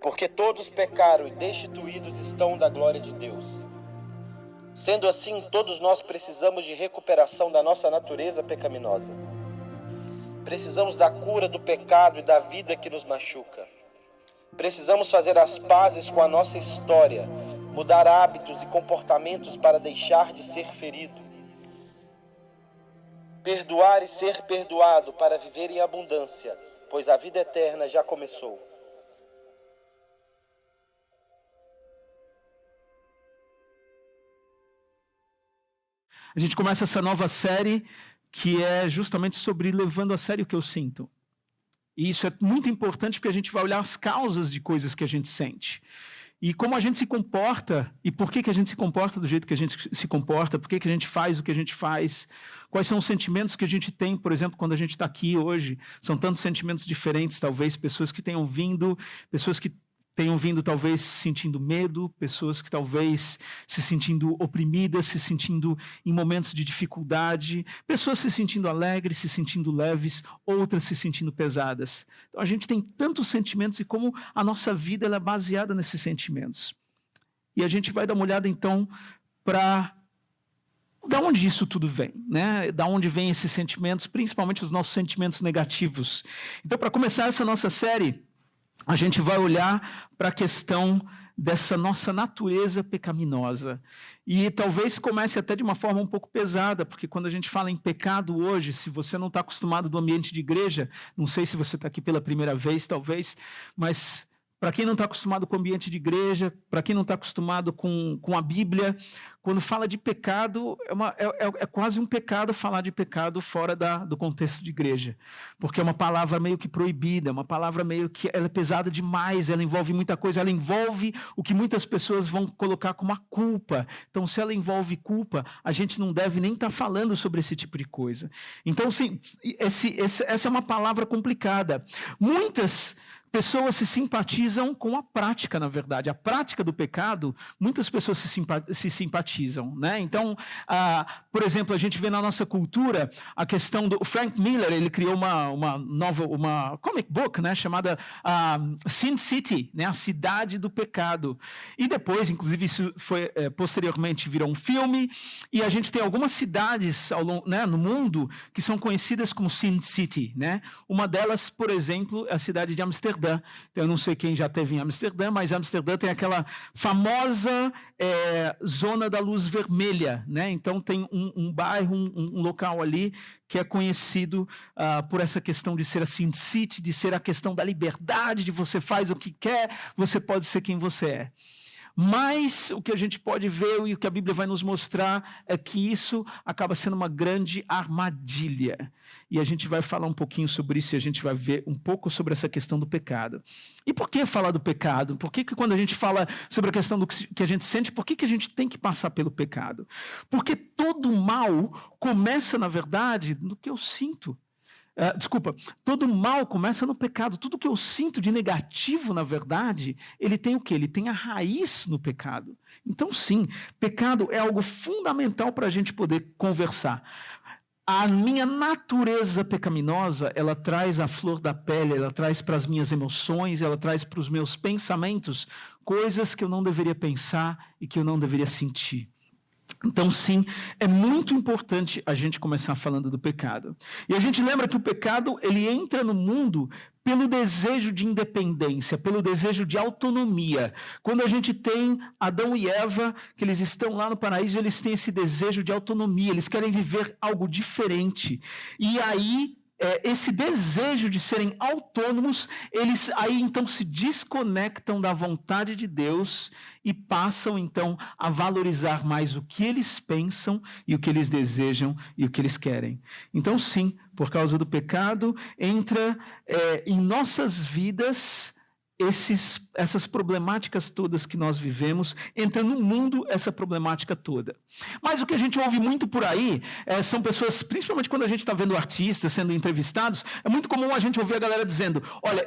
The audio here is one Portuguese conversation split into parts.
Porque todos pecaram e destituídos estão da glória de Deus. Sendo assim, todos nós precisamos de recuperação da nossa natureza pecaminosa. Precisamos da cura do pecado e da vida que nos machuca. Precisamos fazer as pazes com a nossa história, mudar hábitos e comportamentos para deixar de ser ferido. Perdoar e ser perdoado para viver em abundância, pois a vida eterna já começou. A gente começa essa nova série que é justamente sobre levando a sério o que eu sinto. E isso é muito importante porque a gente vai olhar as causas de coisas que a gente sente. E como a gente se comporta, e por que a gente se comporta do jeito que a gente se comporta, por que a gente faz o que a gente faz, quais são os sentimentos que a gente tem, por exemplo, quando a gente está aqui hoje. São tantos sentimentos diferentes, talvez, pessoas que tenham vindo talvez se sentindo medo, pessoas que talvez se sentindo oprimidas, se sentindo em momentos de dificuldade, pessoas se sentindo alegres, se sentindo leves, outras se sentindo pesadas. Então a gente tem tantos sentimentos e como a nossa vida ela é baseada nesses sentimentos. E a gente vai dar uma olhada então para da onde isso tudo vem, né? Da onde vêm esses sentimentos, principalmente os nossos sentimentos negativos. Então, para começar essa nossa série, a gente vai olhar para a questão dessa nossa natureza pecaminosa. E talvez comece até de uma forma um pouco pesada, porque quando a gente fala em pecado hoje, se você não está acostumado do ambiente de igreja, não sei se você está aqui pela primeira vez, talvez, mas para quem não está acostumado com o ambiente de igreja, para quem não está acostumado com a Bíblia, quando fala de pecado, é quase um pecado falar de pecado fora do contexto de igreja. Porque é uma palavra meio que proibida, é uma palavra meio que ela é pesada demais, ela envolve muita coisa, ela envolve o que muitas pessoas vão colocar como a culpa. Então, se ela envolve culpa, a gente não deve nem estar falando sobre esse tipo de coisa. Então, sim, essa é uma palavra complicada. Muitas pessoas se simpatizam com a prática, na verdade. A prática do pecado, muitas pessoas se simpatizam, né? Então, por exemplo, a gente vê na nossa cultura a questão do Frank Miller, ele criou uma comic book, né, chamada Sin City, né, a cidade do pecado. E depois, inclusive, isso foi posteriormente virou um filme, e a gente tem algumas cidades no mundo que são conhecidas como Sin City, né? Uma delas, por exemplo, é a cidade de Amsterdã. Então, eu não sei quem já esteve em Amsterdã, mas Amsterdã tem aquela famosa zona da luz vermelha, né? Então tem um bairro, um local ali que é conhecido por essa questão de ser a Sin City, de ser a questão da liberdade, de você faz o que quer, você pode ser quem você é. Mas o que a gente pode ver e o que a Bíblia vai nos mostrar é que isso acaba sendo uma grande armadilha. E a gente vai falar um pouquinho sobre isso e a gente vai ver um pouco sobre essa questão do pecado. E por que falar do pecado? Por que quando a gente fala sobre a questão do que a gente sente, por que a gente tem que passar pelo pecado? Porque todo mal começa, na verdade, no que eu sinto. Todo mal começa no pecado. Tudo que eu sinto de negativo, na verdade, ele tem o quê? Ele tem a raiz no pecado. Então, sim, pecado é algo fundamental para a gente poder conversar. A minha natureza pecaminosa, ela traz à flor da pele, ela traz para as minhas emoções, ela traz para os meus pensamentos coisas que eu não deveria pensar e que eu não deveria sentir. Então, sim, é muito importante a gente começar falando do pecado. E a gente lembra que o pecado, ele entra no mundo pelo desejo de independência, pelo desejo de autonomia. Quando a gente tem Adão e Eva, que eles estão lá no paraíso, eles têm esse desejo de autonomia, eles querem viver algo diferente. E aí, esse desejo de serem autônomos, eles aí então se desconectam da vontade de Deus e passam então a valorizar mais o que eles pensam e o que eles desejam e o que eles querem. Então sim, por causa do pecado, entra em nossas vidas essas problemáticas todas que nós vivemos, entra no mundo essa problemática toda. Mas o que a gente ouve muito por aí são pessoas, principalmente quando a gente está vendo artistas sendo entrevistados, é muito comum a gente ouvir a galera dizendo, olha,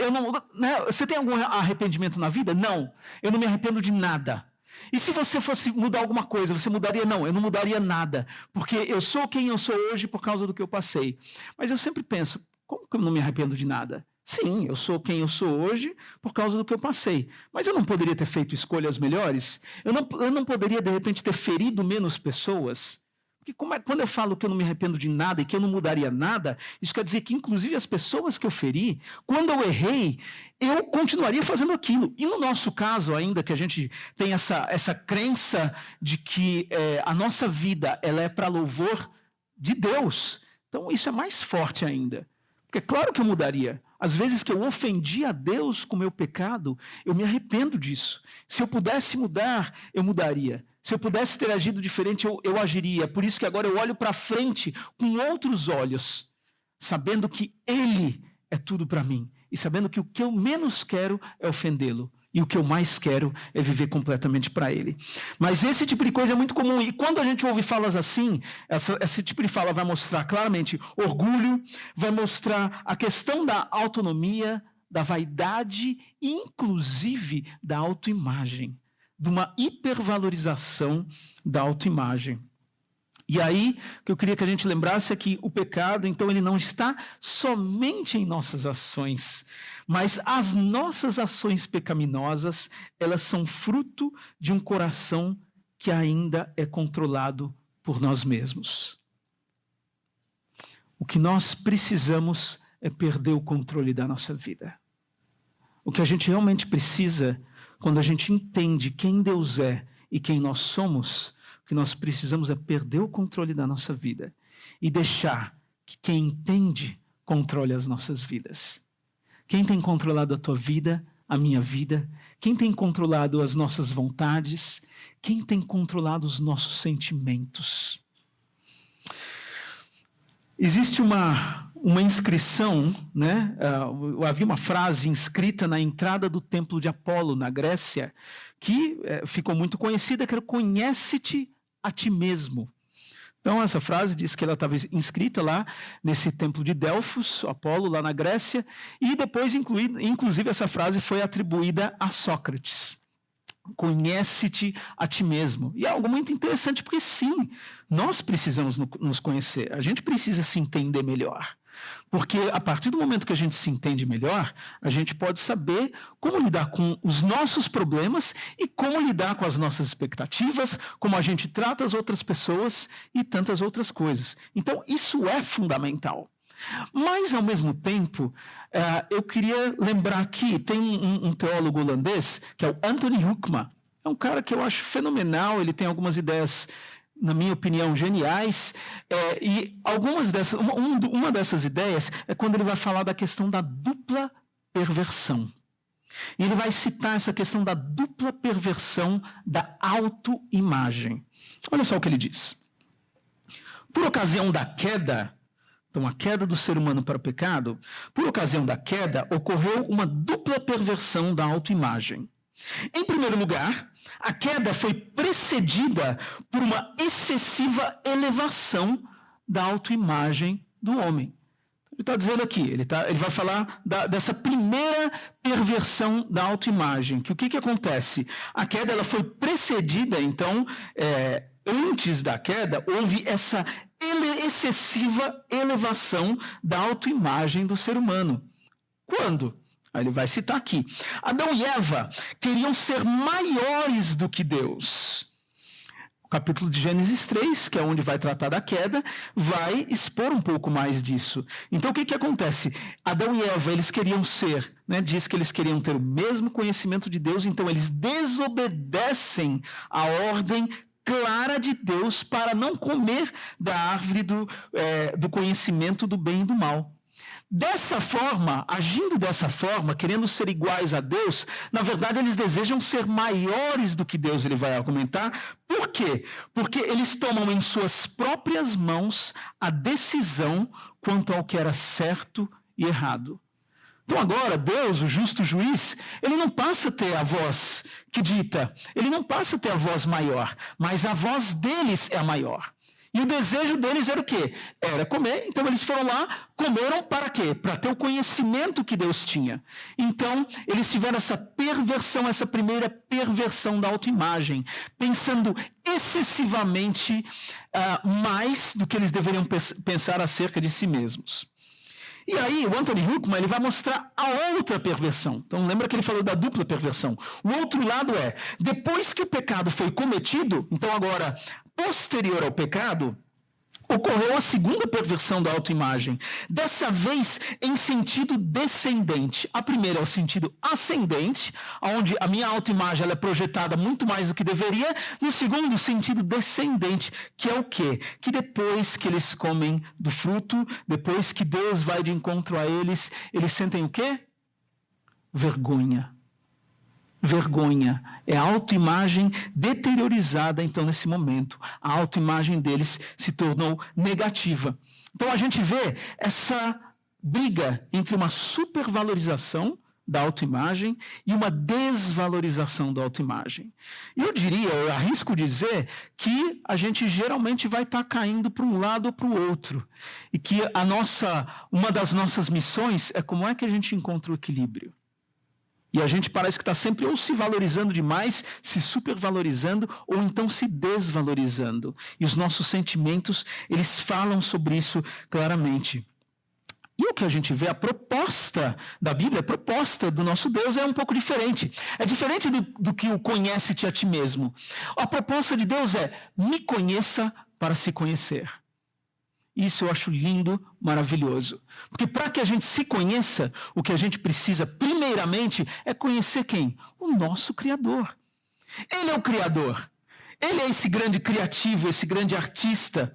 você tem algum arrependimento na vida? Não, eu não me arrependo de nada. E se você fosse mudar alguma coisa, você mudaria? Não, eu não mudaria nada, porque eu sou quem eu sou hoje por causa do que eu passei. Mas eu sempre penso, como que eu não me arrependo de nada? Sim, eu sou quem eu sou hoje por causa do que eu passei. Mas eu não poderia ter feito escolhas melhores? Eu não poderia, de repente, ter ferido menos pessoas? Porque quando eu falo que eu não me arrependo de nada e que eu não mudaria nada, isso quer dizer que, inclusive, as pessoas que eu feri, quando eu errei, eu continuaria fazendo aquilo. E no nosso caso, ainda que a gente tem essa crença de que a nossa vida ela é para louvor de Deus, então isso é mais forte ainda. Porque claro que eu mudaria. Às vezes que eu ofendi a Deus com o meu pecado, eu me arrependo disso. Se eu pudesse mudar, eu mudaria. Se eu pudesse ter agido diferente, eu agiria. Por isso que agora eu olho para frente com outros olhos, sabendo que Ele é tudo para mim. E sabendo que o que eu menos quero é ofendê-lo. E o que eu mais quero é viver completamente para Ele. Mas esse tipo de coisa é muito comum. E quando a gente ouve falas assim, esse tipo de fala vai mostrar claramente orgulho, vai mostrar a questão da autonomia, da vaidade, inclusive da autoimagem, de uma hipervalorização da autoimagem. E aí, o que eu queria que a gente lembrasse é que o pecado, então, ele não está somente em nossas ações, mas as nossas ações pecaminosas, elas são fruto de um coração que ainda é controlado por nós mesmos. O que nós precisamos é perder o controle da nossa vida. O que a gente realmente precisa, quando a gente entende quem Deus é e quem nós somos, o que nós precisamos é perder o controle da nossa vida e deixar que quem entende controle as nossas vidas. Quem tem controlado a tua vida, a minha vida? Quem tem controlado as nossas vontades? Quem tem controlado os nossos sentimentos? Existe uma inscrição, né? Havia uma frase inscrita na entrada do templo de Apolo, na Grécia, que ficou muito conhecida, que era "Conhece-te a ti mesmo". Então, essa frase diz que ela estava inscrita lá nesse templo de Delfos, Apolo, lá na Grécia, e depois, inclusive, essa frase foi atribuída a Sócrates. Conhece-te a ti mesmo. E é algo muito interessante, porque sim, nós precisamos nos conhecer, a gente precisa se entender melhor. Porque a partir do momento que a gente se entende melhor, a gente pode saber como lidar com os nossos problemas e como lidar com as nossas expectativas, como a gente trata as outras pessoas e tantas outras coisas. Então, isso é fundamental. Mas, ao mesmo tempo, eu queria lembrar que tem um teólogo holandês, que é o Anthony Hoekema. É um cara que eu acho fenomenal, ele tem algumas ideias, na minha opinião, geniais, e uma dessas ideias é quando ele vai falar da questão da dupla perversão. E ele vai citar essa questão da dupla perversão da autoimagem. Olha só o que ele diz. Por ocasião da queda, então a queda do ser humano para o pecado, por ocasião da queda, ocorreu uma dupla perversão da autoimagem. Em primeiro lugar, a queda foi precedida por uma excessiva elevação da autoimagem do homem. Ele está dizendo aqui, ele vai falar dessa primeira perversão da autoimagem. Que o que acontece? A queda ela foi precedida, então, antes da queda, houve essa excessiva elevação da autoimagem do ser humano. Quando? Aí ele vai citar aqui. Adão e Eva queriam ser maiores do que Deus. O capítulo de Gênesis 3, que é onde vai tratar da queda, vai expor um pouco mais disso. Então, o que acontece? Adão e Eva, eles queriam ser, né? Diz que eles queriam ter o mesmo conhecimento de Deus, então eles desobedecem a ordem clara de Deus para não comer da árvore do conhecimento do bem e do mal. Dessa forma, agindo dessa forma, querendo ser iguais a Deus, na verdade eles desejam ser maiores do que Deus, ele vai argumentar. Por quê? Porque eles tomam em suas próprias mãos a decisão quanto ao que era certo e errado. Então agora, Deus, o justo juiz, ele não passa a ter a voz que dita, ele não passa a ter a voz maior, mas a voz deles é a maior. E o desejo deles era o quê? Era comer. Então eles foram lá, comeram para quê? Para ter o conhecimento que Deus tinha. Então eles tiveram essa perversão, essa primeira perversão da autoimagem, pensando excessivamente mais do que eles deveriam pensar acerca de si mesmos. E aí, o Anthony Huckman, ele vai mostrar a outra perversão. Então, lembra que ele falou da dupla perversão? O outro lado é, depois que o pecado foi cometido, então agora, posterior ao pecado, ocorreu a segunda perversão da autoimagem. Dessa vez, em sentido descendente. A primeira é o sentido ascendente, onde a minha autoimagem ela é projetada muito mais do que deveria. No segundo, o sentido descendente, que é o quê? Que depois que eles comem do fruto, depois que Deus vai de encontro a eles sentem o quê? Vergonha. Vergonha. É a autoimagem deteriorizada, então, nesse momento. A autoimagem deles se tornou negativa. Então, a gente vê essa briga entre uma supervalorização da autoimagem e uma desvalorização da autoimagem. E eu arrisco dizer que a gente geralmente vai estar caindo para um lado ou para o outro. E que uma das nossas missões é como é que a gente encontra o equilíbrio. E a gente parece que está sempre ou se valorizando demais, se supervalorizando, ou então se desvalorizando. E os nossos sentimentos, eles falam sobre isso claramente. E o que a gente vê, a proposta da Bíblia, a proposta do nosso Deus é um pouco diferente. É diferente do que o conhece-te a ti mesmo. A proposta de Deus é, me conheça para se conhecer. Isso eu acho lindo, maravilhoso. Porque para que a gente se conheça, o que a gente precisa, primeiramente, é conhecer quem? O nosso Criador. Ele é o Criador. Ele é esse grande criativo, esse grande artista.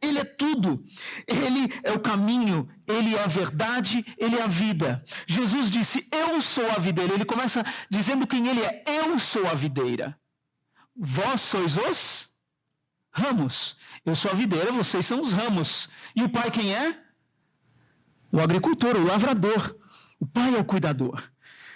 Ele é tudo. Ele é o caminho, ele é a verdade, ele é a vida. Jesus disse, eu sou a videira. Ele começa dizendo quem ele é. Eu sou a videira. Vós sois os ramos. Eu sou a videira, vocês são os ramos. E o pai quem é? O agricultor, o lavrador. O pai é o cuidador.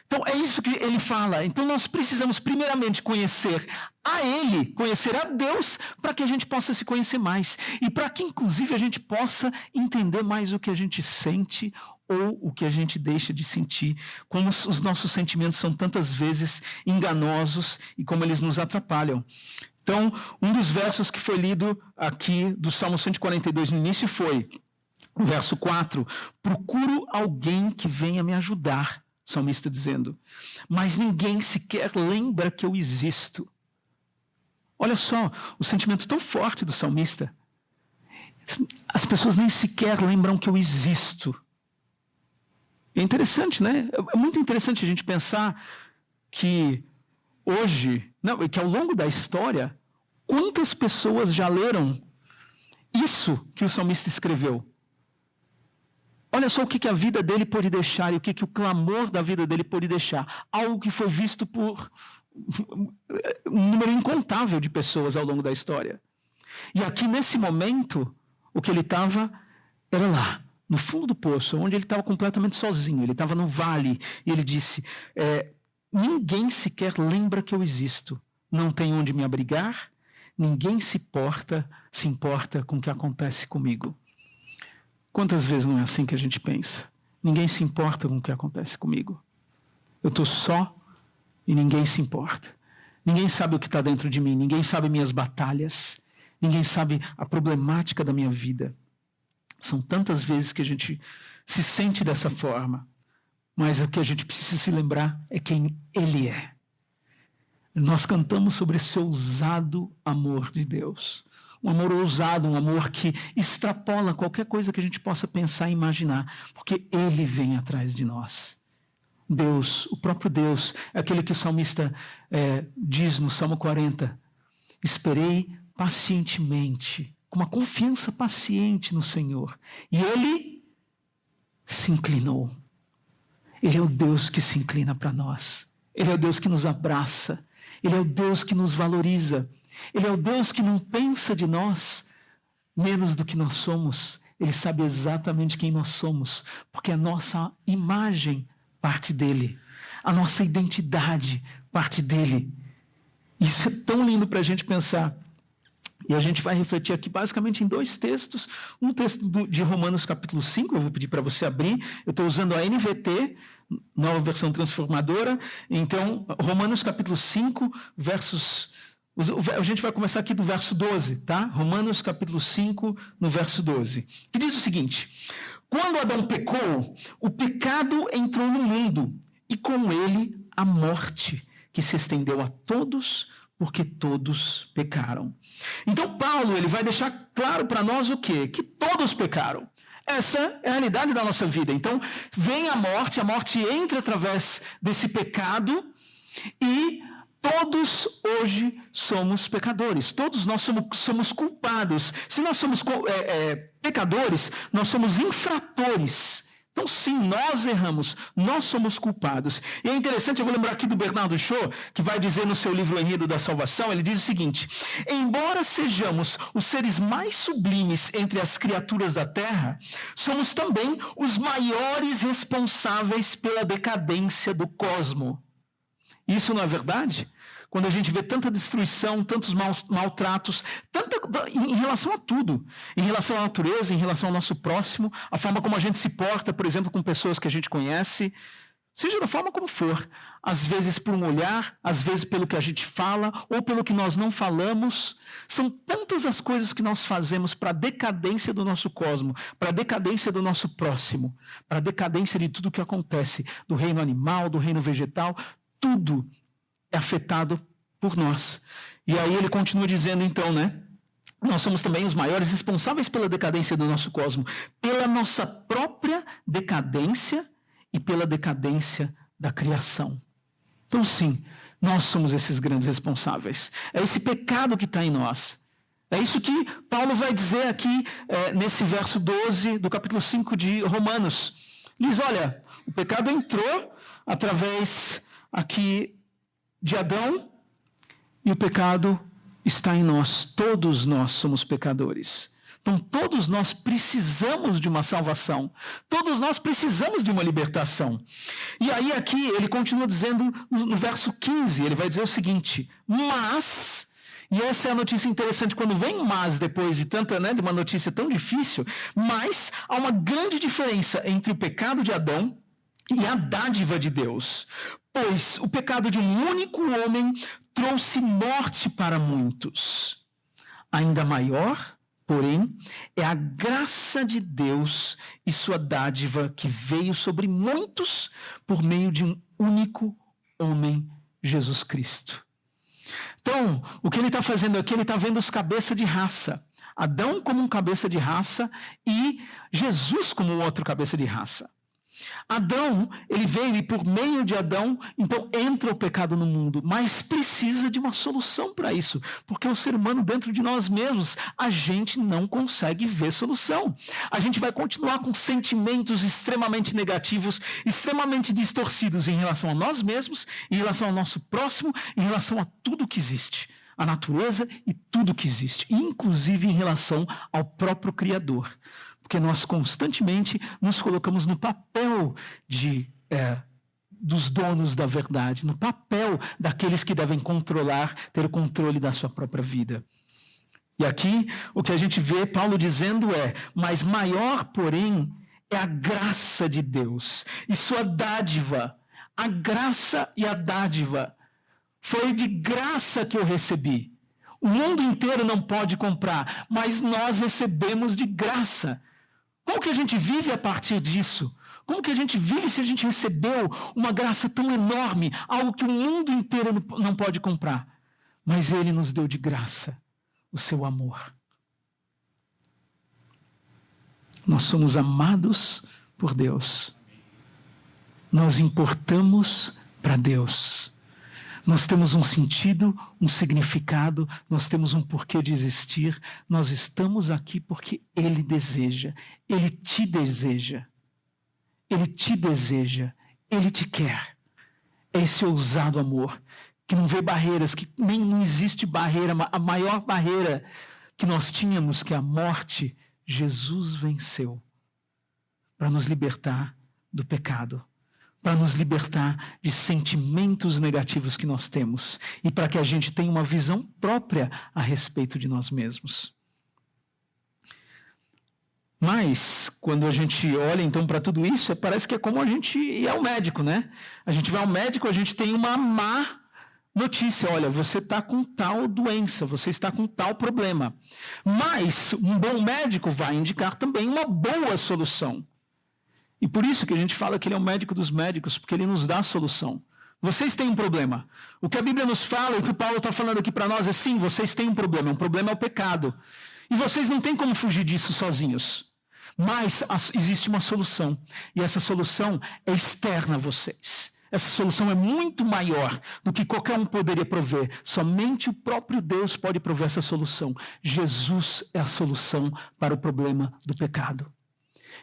Então é isso que ele fala. Então nós precisamos primeiramente conhecer a ele, conhecer a Deus, para que a gente possa se conhecer mais. E para que inclusive a gente possa entender mais o que a gente sente ou o que a gente deixa de sentir. Como os nossos sentimentos são tantas vezes enganosos e como eles nos atrapalham. Então, um dos versos que foi lido aqui do Salmo 142 no início foi, o verso 4, procuro alguém que venha me ajudar, o salmista dizendo, mas ninguém sequer lembra que eu existo. Olha só, o sentimento tão forte do salmista. As pessoas nem sequer lembram que eu existo. É interessante, né? É muito interessante a gente pensar que hoje, que ao longo da história, quantas pessoas já leram isso que o salmista escreveu? Olha só o que a vida dele pôde deixar e o que o clamor da vida dele pôde deixar. Algo que foi visto por um número incontável de pessoas ao longo da história. E aqui, nesse momento, o que ele estava era lá, no fundo do poço, onde ele estava completamente sozinho. Ele estava no vale e ele disse, ninguém sequer lembra que eu existo. Não tem onde me abrigar, ninguém se importa com o que acontece comigo. Quantas vezes não é assim que a gente pensa? Ninguém se importa com o que acontece comigo. Eu estou só e ninguém se importa. Ninguém sabe o que está dentro de mim, ninguém sabe minhas batalhas, ninguém sabe a problemática da minha vida. São tantas vezes que a gente se sente dessa forma, mas o que a gente precisa se lembrar é quem Ele é. Nós cantamos sobre esse ousado amor de Deus. Um amor ousado, um amor que extrapola qualquer coisa que a gente possa pensar e imaginar, porque Ele vem atrás de nós. Deus, o próprio Deus, é aquele que o salmista diz no Salmo 40, esperei pacientemente, com uma confiança paciente no Senhor, e Ele se inclinou. Ele é o Deus que se inclina para nós, Ele é o Deus que nos abraça, Ele é o Deus que nos valoriza, Ele é o Deus que não pensa de nós menos do que nós somos. Ele sabe exatamente quem nós somos, porque a nossa imagem parte dele, a nossa identidade parte dele. Isso é tão lindo para a gente pensar. E a gente vai refletir aqui basicamente em dois textos. Um texto de Romanos capítulo 5, eu vou pedir para você abrir. Eu estou usando a NVT, nova versão transformadora. Então, Romanos capítulo 5, versos... A gente vai começar aqui do verso 12, tá? Romanos capítulo 5, no verso 12. Que diz o seguinte, Quando Adão pecou, o pecado entrou no mundo e com ele a morte, que se estendeu a todos, porque todos pecaram. Então Paulo ele vai deixar claro para nós o quê? Que todos pecaram. Essa é a realidade da nossa vida. Então vem a morte entra através desse pecado e todos hoje somos pecadores, todos nós somos culpados. Se nós somos pecadores, nós somos infratores. Então, sim, nós erramos, nós somos culpados. E é interessante, eu vou lembrar aqui do Bernardo Shaw, que vai dizer no seu livro O Enredo da Salvação, ele diz o seguinte: embora sejamos os seres mais sublimes entre as criaturas da terra, somos também os maiores responsáveis pela decadência do cosmo. Isso não é verdade? Quando a gente vê tanta destruição, tantos maltratos, em relação a tudo, em relação à natureza, em relação ao nosso próximo, a forma como a gente se porta, por exemplo, com pessoas que a gente conhece, seja da forma como for, às vezes por um olhar, às vezes pelo que a gente fala, ou pelo que nós não falamos, são tantas as coisas que nós fazemos para a decadência do nosso cosmo, para a decadência do nosso próximo, para a decadência de tudo que acontece, do reino animal, do reino vegetal, tudo é afetado por nós. E aí ele continua dizendo então, nós somos também os maiores responsáveis pela decadência do nosso cosmo, pela nossa própria decadência e pela decadência da criação. Então sim, nós somos esses grandes responsáveis. É esse pecado que está em nós. É isso que Paulo vai dizer aqui nesse verso 12 do capítulo 5 de Romanos. Ele diz, olha, o pecado entrou através aqui de Adão, e o pecado está em nós. Todos nós somos pecadores. Então, todos nós precisamos de uma salvação. Todos nós precisamos de uma libertação. E aí, aqui, ele continua dizendo, no verso 15, ele vai dizer o seguinte, mas, e essa é a notícia interessante, quando vem mas, depois de tanta, de uma notícia tão difícil, mas há uma grande diferença entre o pecado de Adão e a dádiva de Deus. Pois o pecado de um único homem trouxe morte para muitos. Ainda maior, porém, é a graça de Deus e sua dádiva que veio sobre muitos por meio de um único homem, Jesus Cristo. Então, o que ele está fazendo aqui, ele está vendo os cabeças de raça. Adão como um cabeça de raça e Jesus como um outro cabeça de raça. Adão, ele veio e por meio de Adão, então entra o pecado no mundo, mas precisa de uma solução para isso, porque o ser humano dentro de nós mesmos, a gente não consegue ver solução. A gente vai continuar com sentimentos extremamente negativos, extremamente distorcidos em relação a nós mesmos, em relação ao nosso próximo, em relação a tudo que existe, a natureza e tudo que existe, inclusive em relação ao próprio Criador. Porque nós constantemente nos colocamos no papel dos donos da verdade, no papel daqueles que devem ter o controle da sua própria vida. E aqui o que a gente vê Paulo dizendo mas maior, porém, é a graça de Deus e sua dádiva. A graça e a dádiva foi de graça que eu recebi. O mundo inteiro não pode comprar, mas nós recebemos de graça. Como que a gente vive a partir disso? Como que a gente vive se a gente recebeu uma graça tão enorme, algo que o mundo inteiro não pode comprar? Mas ele nos deu de graça o seu amor. Nós somos amados por Deus. Nós importamos para Deus. Nós temos um sentido, um significado, nós temos um porquê de existir. Nós estamos aqui porque Ele deseja, Ele te deseja. Ele te deseja, Ele te quer. É esse ousado amor, que não vê barreiras, que nem não existe barreira. A maior barreira que nós tínhamos, que é a morte, Jesus venceu para nos libertar do pecado, para nos libertar de sentimentos negativos que nós temos e para que a gente tenha uma visão própria a respeito de nós mesmos. Mas, quando a gente olha então para tudo isso, parece que é como a gente ir ao médico, né? A gente vai ao médico, a gente tem uma má notícia. Olha, você está com tal doença, você está com tal problema. Mas um bom médico vai indicar também uma boa solução. E por isso que a gente fala que ele é o médico dos médicos, porque ele nos dá a solução. Vocês têm um problema. O que a Bíblia nos fala, e o que o Paulo está falando aqui para nós é sim, vocês têm um problema. Um problema é o pecado. E vocês não têm como fugir disso sozinhos. Mas existe uma solução. E essa solução é externa a vocês. Essa solução é muito maior do que qualquer um poderia prover. Somente o próprio Deus pode prover essa solução. Jesus é a solução para o problema do pecado.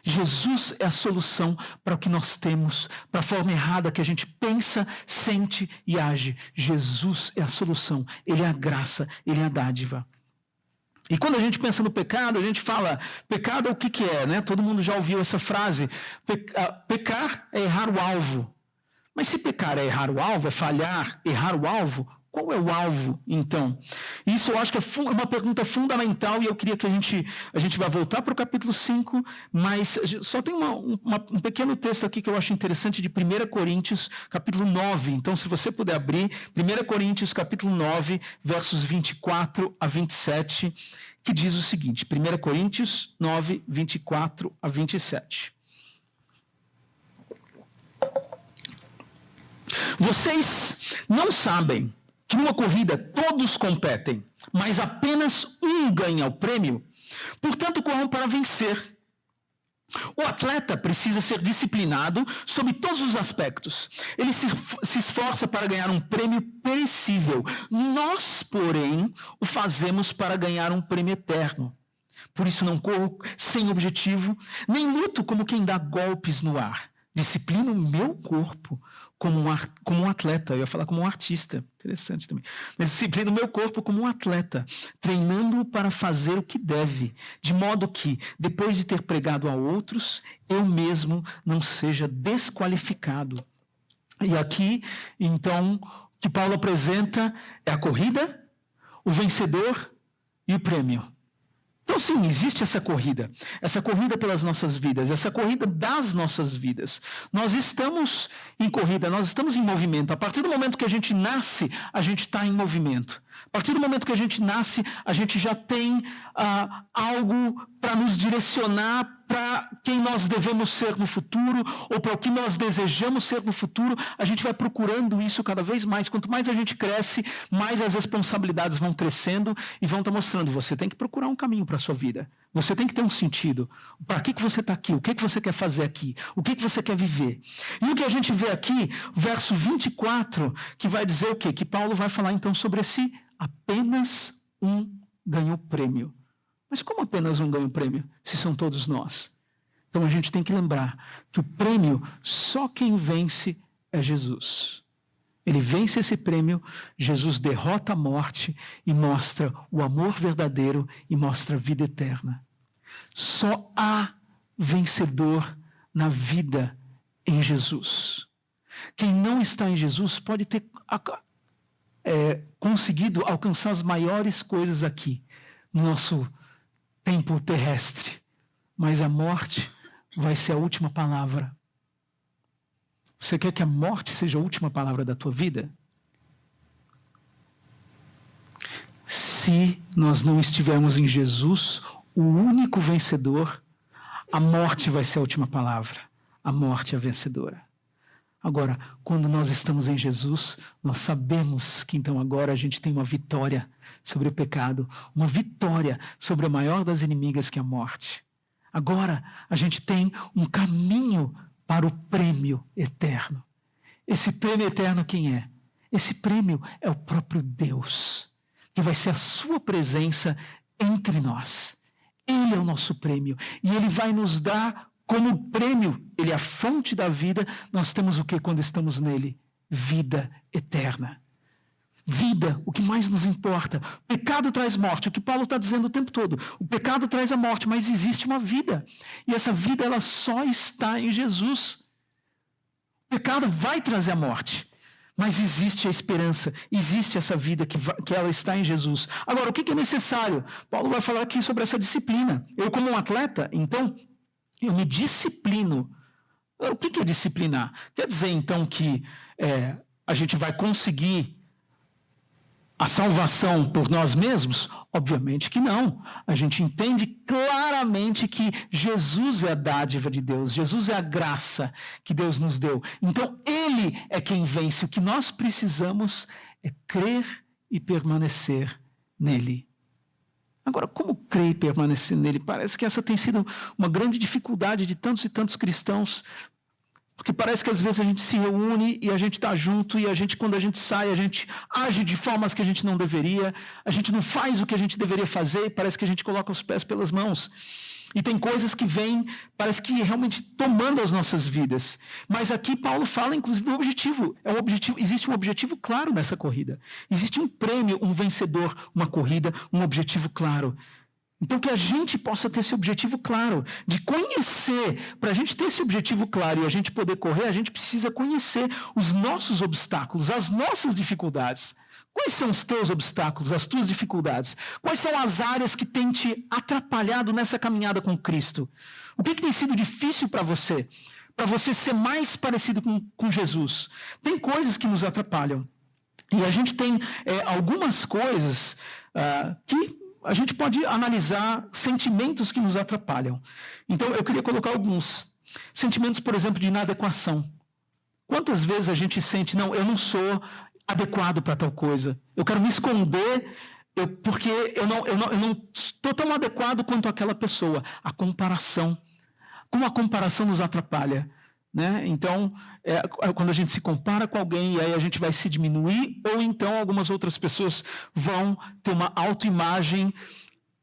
Jesus é a solução para o que nós temos, para a forma errada que a gente pensa, sente e age. Jesus é a solução. Ele é a graça, ele é a dádiva. E quando a gente pensa no pecado, a gente fala, pecado é o que é, né? Todo mundo já ouviu essa frase. Pecar é errar o alvo. Mas se pecar é errar o alvo, é falhar, errar o alvo, qual é o alvo, então? Isso eu acho que é uma pergunta fundamental e eu queria que a gente vai voltar para o capítulo 5, mas só tem um pequeno texto aqui que eu acho interessante de 1 Coríntios, capítulo 9. Então, se você puder abrir, 1 Coríntios, capítulo 9, versos 24 a 27, que diz o seguinte, 1 Coríntios 9, 24 a 27. Vocês não sabem que numa corrida todos competem, mas apenas um ganha o prêmio? Portanto, corram para vencer. O atleta precisa ser disciplinado sob todos os aspectos. Ele se esforça para ganhar um prêmio perecível. Nós, porém, o fazemos para ganhar um prêmio eterno. Por isso não corro sem objetivo, nem luto como quem dá golpes no ar. Disciplino o meu corpo como um atleta. Eu ia falar como um artista. Interessante também. Mas disciplino o meu corpo como um atleta, treinando-o para fazer o que deve, de modo que, depois de ter pregado a outros, eu mesmo não seja desqualificado. E aqui, então, o que Paulo apresenta é a corrida, o vencedor e o prêmio. Então, sim, existe essa corrida pelas nossas vidas, essa corrida das nossas vidas. Nós estamos em corrida, nós estamos em movimento. A partir do momento que a gente nasce, a gente está em movimento. A partir do momento que a gente nasce, a gente já tem algo para nos direcionar para quem nós devemos ser no futuro, ou para o que nós desejamos ser no futuro. A gente vai procurando isso cada vez mais. Quanto mais a gente cresce, mais as responsabilidades vão crescendo e vão estar mostrando. Você tem que procurar um caminho para a sua vida. Você tem que ter um sentido. Para que você está aqui? O que você quer fazer aqui? O que você quer viver? E o que a gente vê aqui, verso 24, que vai dizer o quê? Que Paulo vai falar então sobre esse apenas um ganha o prêmio. Mas como apenas um ganha o prêmio, se são todos nós? Então a gente tem que lembrar que o prêmio, só quem vence é Jesus. Ele vence esse prêmio, Jesus derrota a morte e mostra o amor verdadeiro e mostra a vida eterna. Só há vencedor na vida em Jesus. Quem não está em Jesus pode ter conseguido alcançar as maiores coisas aqui, no nosso tempo terrestre, mas a morte vai ser a última palavra. Você quer que a morte seja a última palavra da tua vida? Se nós não estivermos em Jesus, o único vencedor, a morte vai ser a última palavra. A morte é a vencedora. Agora, quando nós estamos em Jesus, nós sabemos que então agora a gente tem uma vitória sobre o pecado, uma vitória sobre a maior das inimigas, que é a morte. Agora a gente tem um caminho para o prêmio eterno. Esse prêmio eterno quem é? Esse prêmio é o próprio Deus, que vai ser a sua presença entre nós. Ele é o nosso prêmio e ele vai nos dar como prêmio, ele é a fonte da vida. Nós temos o que quando estamos nele? Vida eterna. Vida, o que mais nos importa. Pecado traz morte, o que Paulo está dizendo o tempo todo. O pecado traz a morte, mas existe uma vida. E essa vida, ela só está em Jesus. O pecado vai trazer a morte, mas existe a esperança, existe essa vida que ela está em Jesus. Agora, o que é necessário? Paulo vai falar aqui sobre essa disciplina. Eu, como um atleta, então, eu me disciplino. O que é disciplinar? Quer dizer, então, que a gente vai conseguir a salvação por nós mesmos? Obviamente que não. A gente entende claramente que Jesus é a dádiva de Deus, Jesus é a graça que Deus nos deu. Então, Ele é quem vence. O que nós precisamos é crer e permanecer nele. Agora, como crer e permanecer nele? Parece que essa tem sido uma grande dificuldade de tantos e tantos cristãos, porque parece que às vezes a gente se reúne e a gente está junto e quando a gente sai, a gente age de formas que a gente não deveria, a gente não faz o que a gente deveria fazer e parece que a gente coloca os pés pelas mãos. E tem coisas que vêm, parece que realmente tomando as nossas vidas. Mas aqui Paulo fala, inclusive, do objetivo. Existe um objetivo claro nessa corrida. Existe um prêmio, um vencedor, uma corrida, um objetivo claro. Então, que a gente possa ter esse objetivo claro, de conhecer. Para a gente ter esse objetivo claro e a gente poder correr, a gente precisa conhecer os nossos obstáculos, as nossas dificuldades. Quais são os teus obstáculos, as tuas dificuldades? Quais são as áreas que têm te atrapalhado nessa caminhada com Cristo? O que tem sido difícil para você? Para você ser mais parecido com Jesus? Tem coisas que nos atrapalham. E a gente tem algumas coisas que a gente pode analisar, sentimentos que nos atrapalham. Então, eu queria colocar alguns. Sentimentos, por exemplo, de inadequação. Quantas vezes a gente sente, não, eu não sou adequado para tal coisa. Eu quero me esconder porque eu não estou tão adequado quanto aquela pessoa. A comparação. Como a comparação nos atrapalha. Né? Então, quando a gente se compara com alguém, e aí a gente vai se diminuir, ou então algumas outras pessoas vão ter uma autoimagem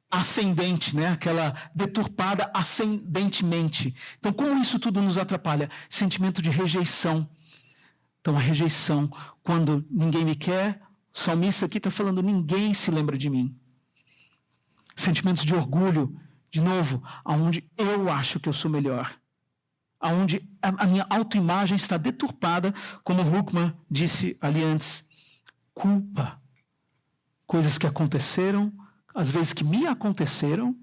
ascendente, né? Aquela deturpada ascendentemente. Então, como isso tudo nos atrapalha? Sentimento de rejeição. Então, a rejeição, quando ninguém me quer, o salmista aqui está falando, ninguém se lembra de mim. Sentimentos de orgulho, de novo, aonde eu acho que eu sou melhor. Aonde a minha autoimagem está deturpada, como Huckman disse ali antes. Culpa. Coisas que aconteceram, às vezes que me aconteceram,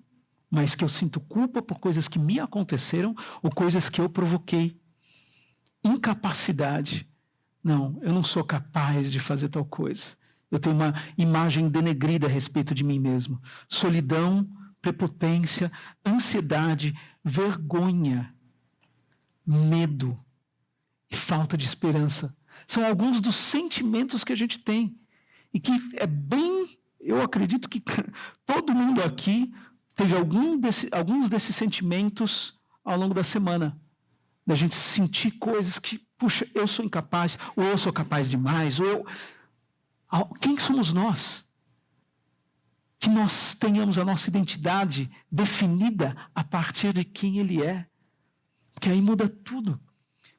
mas que eu sinto culpa por coisas que me aconteceram ou coisas que eu provoquei. Incapacidade. Não, eu não sou capaz de fazer tal coisa. Eu tenho uma imagem denegrida a respeito de mim mesmo. Solidão, prepotência, ansiedade, vergonha, medo e falta de esperança. São alguns dos sentimentos que a gente tem. E que eu acredito que todo mundo aqui teve alguns desses sentimentos ao longo da semana. Da gente sentir coisas que, puxa, eu sou incapaz, ou eu sou capaz demais, ou eu... Quem somos nós? Que nós tenhamos a nossa identidade definida a partir de quem Ele é. Porque aí muda tudo.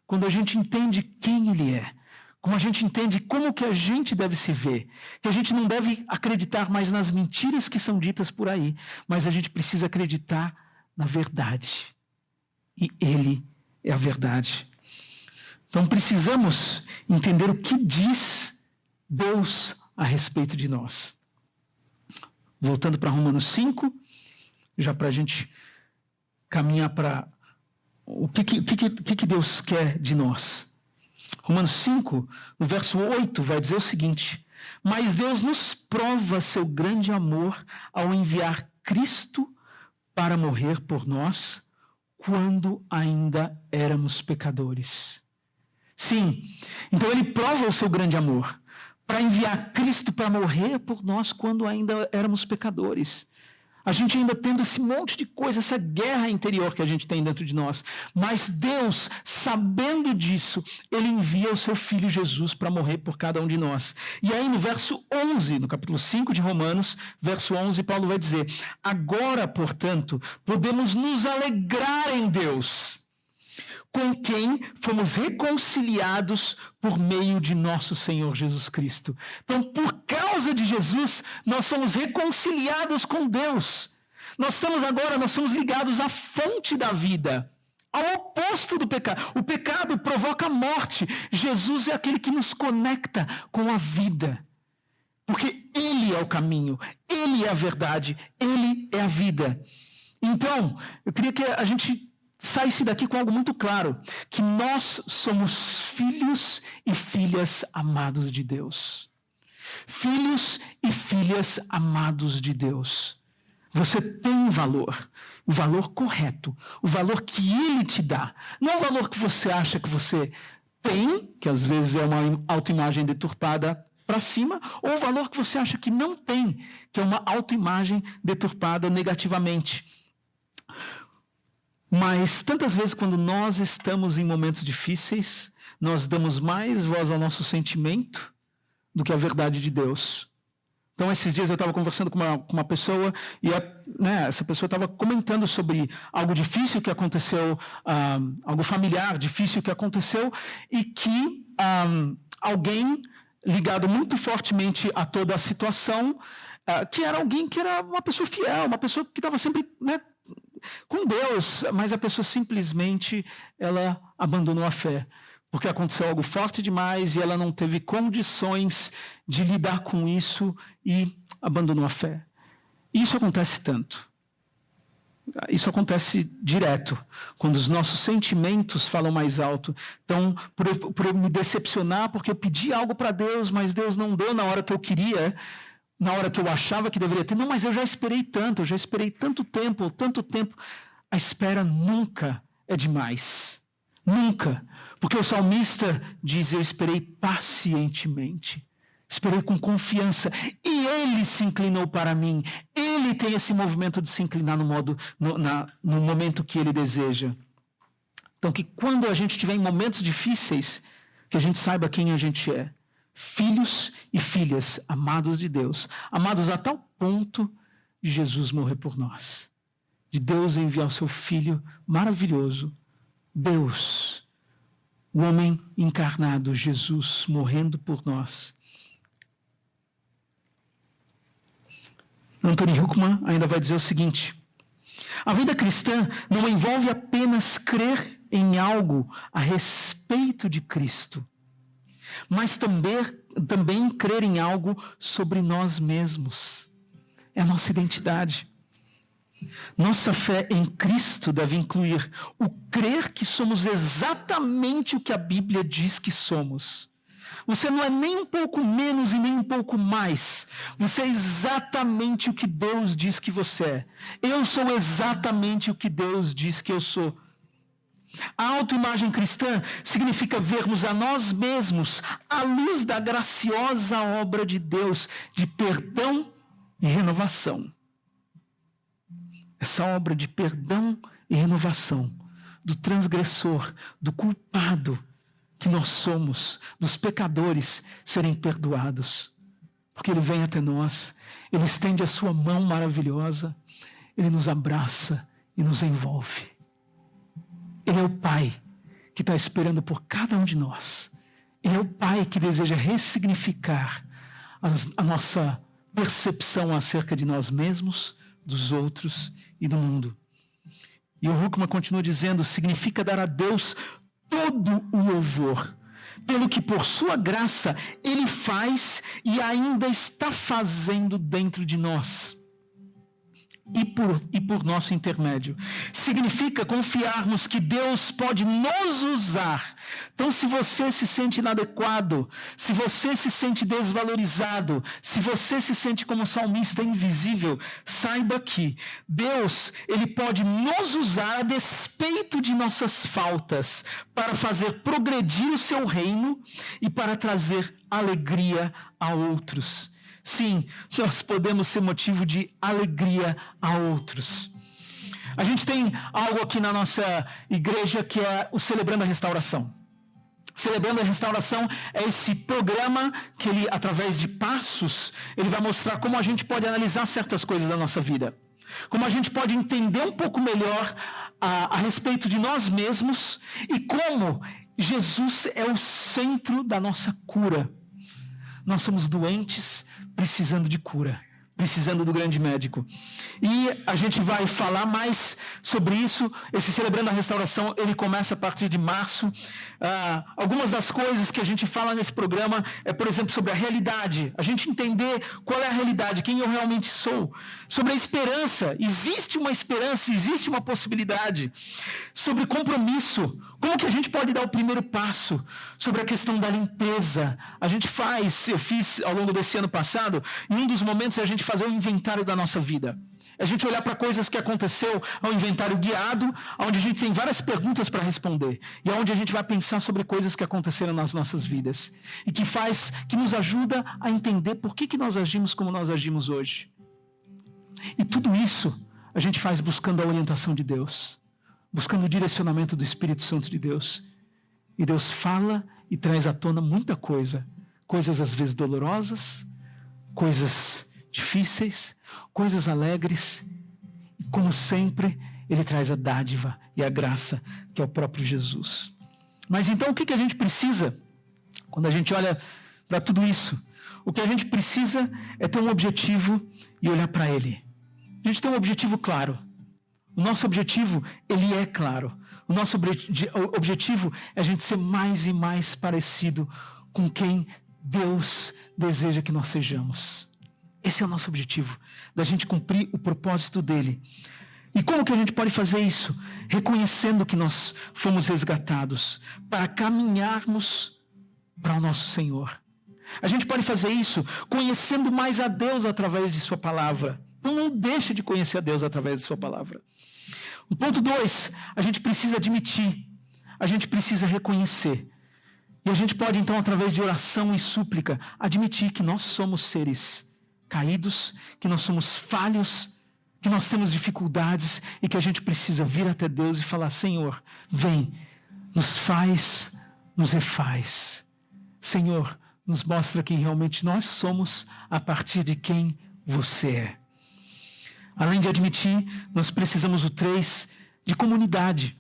Quando a gente entende quem Ele é, como a gente entende como que a gente deve se ver, que a gente não deve acreditar mais nas mentiras que são ditas por aí, mas a gente precisa acreditar na verdade. E Ele é a verdade. Então precisamos entender o que diz Deus a respeito de nós. Voltando para Romanos 5, já para a gente caminhar para o que Deus quer de nós. Romanos 5, no verso 8, vai dizer o seguinte: mas Deus nos prova seu grande amor ao enviar Cristo para morrer por nós, quando ainda éramos pecadores. Sim, então Ele prova o seu grande amor para enviar Cristo para morrer por nós quando ainda éramos pecadores. A gente ainda tendo esse monte de coisa, essa guerra interior que a gente tem dentro de nós. Mas Deus, sabendo disso, Ele envia o seu Filho Jesus para morrer por cada um de nós. E aí no verso 11, no capítulo 5 de Romanos, verso 11, Paulo vai dizer: agora, portanto, podemos nos alegrar em Deus, com quem fomos reconciliados por meio de nosso Senhor Jesus Cristo. Então, por causa de Jesus, nós somos reconciliados com Deus. Nós somos ligados à fonte da vida, ao oposto do pecado. O pecado provoca a morte. Jesus é aquele que nos conecta com a vida. Porque Ele é o caminho, Ele é a verdade, Ele é a vida. Então, eu queria que a gente sai-se daqui com algo muito claro, que nós somos filhos e filhas amados de Deus. Filhos e filhas amados de Deus. Você tem valor, o valor correto, o valor que Ele te dá. Não o valor que você acha que você tem, que às vezes é uma autoimagem deturpada para cima, ou o valor que você acha que não tem, que é uma autoimagem deturpada negativamente. Mas tantas vezes quando nós estamos em momentos difíceis, nós damos mais voz ao nosso sentimento do que à verdade de Deus. Então, esses dias eu estava conversando com uma pessoa e essa pessoa estava comentando sobre algo difícil que aconteceu, algo familiar difícil que aconteceu, e que alguém ligado muito fortemente a toda a situação, que era alguém que era uma pessoa fiel, uma pessoa que estava sempre com Deus, mas a pessoa simplesmente ela abandonou a fé. Porque aconteceu algo forte demais e ela não teve condições de lidar com isso e abandonou a fé. Isso acontece tanto. Isso acontece direto, quando os nossos sentimentos falam mais alto. Então, por eu me decepcionar, porque eu pedi algo para Deus, mas Deus não deu na hora que eu queria, na hora que eu achava que deveria ter. Não, mas eu já esperei tanto, tanto tempo. A espera nunca é demais. Nunca. Porque o salmista diz, eu esperei pacientemente, esperei com confiança, e ele se inclinou para mim. Ele tem esse movimento de se inclinar no momento que ele deseja. Então, que quando a gente estiver em momentos difíceis, que a gente saiba quem a gente é. Filhos e filhas amados de Deus, amados a tal ponto de Jesus morrer por nós, de Deus enviar o seu Filho maravilhoso, Deus, o homem encarnado, Jesus, morrendo por nós. Anthony Huckman ainda vai dizer o seguinte: a vida cristã não envolve apenas crer em algo a respeito de Cristo, mas também crer em algo sobre nós mesmos. É a nossa identidade. Nossa fé em Cristo deve incluir o crer que somos exatamente o que a Bíblia diz que somos. Você não é nem um pouco menos e nem um pouco mais. Você é exatamente o que Deus diz que você é. Eu sou exatamente o que Deus diz que eu sou. A autoimagem cristã significa vermos a nós mesmos à luz da graciosa obra de Deus de perdão e renovação. Essa obra de perdão e renovação do transgressor, do culpado que nós somos, dos pecadores serem perdoados. Porque Ele vem até nós, Ele estende a sua mão maravilhosa, Ele nos abraça e nos envolve. Ele é o Pai que está esperando por cada um de nós. Ele é o Pai que deseja ressignificar a nossa percepção acerca de nós mesmos, dos outros e do mundo. E o Huckman continua dizendo, significa dar a Deus todo o louvor, pelo que por sua graça Ele faz e ainda está fazendo dentro de nós. E por nosso intermédio. Significa confiarmos que Deus pode nos usar. Então, se você se sente inadequado, se você se sente desvalorizado, se você se sente como salmista invisível, saiba que Deus, Ele pode nos usar a despeito de nossas faltas, para fazer progredir o seu reino e para trazer alegria a outros. Sim, nós podemos ser motivo de alegria a outros. A gente tem algo aqui na nossa igreja que é o Celebrando a Restauração. Celebrando a Restauração é esse programa que ele, através de passos, ele vai mostrar como a gente pode analisar certas coisas da nossa vida. Como a gente pode entender um pouco melhor a respeito de nós mesmos e como Jesus é o centro da nossa cura. Nós somos doentes precisando de cura. precisando do grande médico. E a gente vai falar mais sobre isso. Esse Celebrando a Restauração, ele começa a partir de março. Algumas das coisas que a gente fala nesse programa é, por exemplo, sobre a realidade. A gente entender qual é a realidade, quem eu realmente sou. Sobre a esperança. Existe uma esperança, existe uma possibilidade. Sobre compromisso. Como que a gente pode dar o primeiro passo? Sobre a questão da limpeza. Eu fiz ao longo desse ano passado, em um dos momentos é a gente fazer um inventário da nossa vida. A gente olhar para coisas que aconteceu, ao inventário guiado, onde a gente tem várias perguntas para responder. E onde a gente vai pensar sobre coisas que aconteceram nas nossas vidas. E que nos ajuda a entender por que nós agimos como nós agimos hoje. E tudo isso a gente faz buscando a orientação de Deus. Buscando o direcionamento do Espírito Santo de Deus. E Deus fala e traz à tona muita coisa. Coisas às vezes dolorosas, coisas difíceis, coisas alegres. E como sempre, Ele traz a dádiva e a graça, que é o próprio Jesus. Mas então o que a gente precisa, quando a gente olha para tudo isso? O que a gente precisa é ter um objetivo e olhar para Ele. A gente tem um objetivo claro. O nosso objetivo, ele é claro. O nosso objetivo é a gente ser mais e mais parecido com quem Deus deseja que nós sejamos. Esse é o nosso objetivo, da gente cumprir o propósito dele. E como que a gente pode fazer isso? Reconhecendo que nós fomos resgatados para caminharmos para o nosso Senhor. A gente pode fazer isso conhecendo mais a Deus através de sua palavra. Então não deixe de conhecer a Deus através de sua palavra. O ponto 2, a gente precisa admitir, a gente precisa reconhecer. E a gente pode então, através de oração e súplica, admitir que nós somos seres caídos, que nós somos falhos, que nós temos dificuldades e que a gente precisa vir até Deus e falar: Senhor, vem, nos faz, nos refaz. Senhor, nos mostra quem realmente nós somos a partir de quem você é. Além de admitir, nós precisamos, o 3, de comunidade.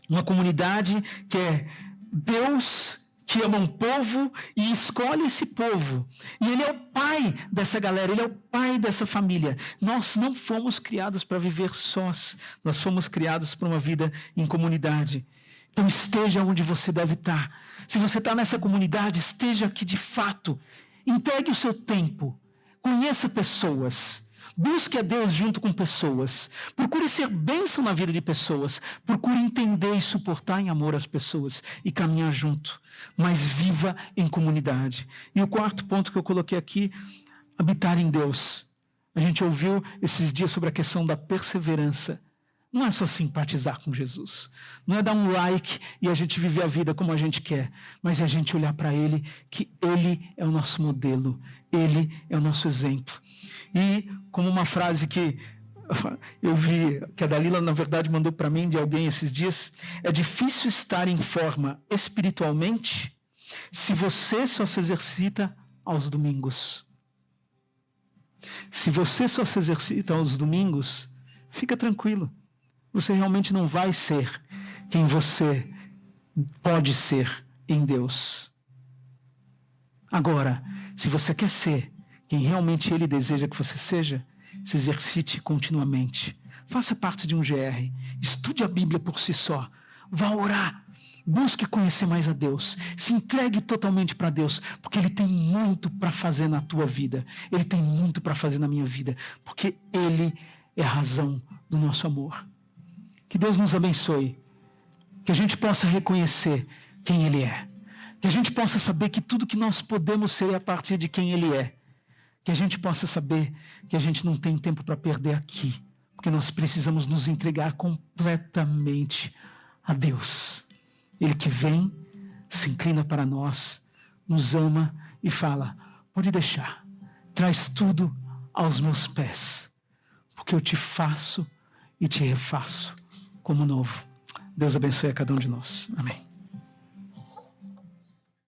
Uma comunidade que é Deus que ama um povo e escolhe esse povo. E Ele é o pai dessa galera, Ele é o pai dessa família. Nós não fomos criados para viver sós, nós fomos criados para uma vida em comunidade. Então esteja onde você deve estar. Se você está nessa comunidade, esteja aqui de fato. Entregue o seu tempo, conheça pessoas. Busque a Deus junto com pessoas. Procure ser bênção na vida de pessoas. Procure entender e suportar em amor as pessoas e caminhar junto. Mas viva em comunidade. E o 4º ponto que eu coloquei aqui, habitar em Deus. A gente ouviu esses dias sobre a questão da perseverança. Não é só simpatizar com Jesus. Não é dar um like e a gente viver a vida como a gente quer. Mas é a gente olhar para Ele, que Ele é o nosso modelo. Ele é o nosso exemplo. E como uma frase que eu vi, que a Dalila, na verdade, mandou para mim de alguém esses dias: é difícil estar em forma espiritualmente se você só se exercita aos domingos. Se você só se exercita aos domingos, fica tranquilo. Você realmente não vai ser quem você pode ser em Deus. Agora, se você quer ser quem realmente Ele deseja que você seja, se exercite continuamente. Faça parte de um GR. Estude a Bíblia por si só. Vá orar. Busque conhecer mais a Deus. Se entregue totalmente para Deus, porque Ele tem muito para fazer na tua vida. Ele tem muito para fazer na minha vida, porque Ele é a razão do nosso amor. Que Deus nos abençoe. Que a gente possa reconhecer quem Ele é. Que a gente possa saber que tudo que nós podemos ser é a partir de quem Ele é. Que a gente possa saber que a gente não tem tempo para perder aqui, porque nós precisamos nos entregar completamente a Deus. Ele que vem, se inclina para nós, nos ama e fala: pode deixar, traz tudo aos meus pés, porque eu te faço e te refaço como novo. Deus abençoe a cada um de nós. Amém.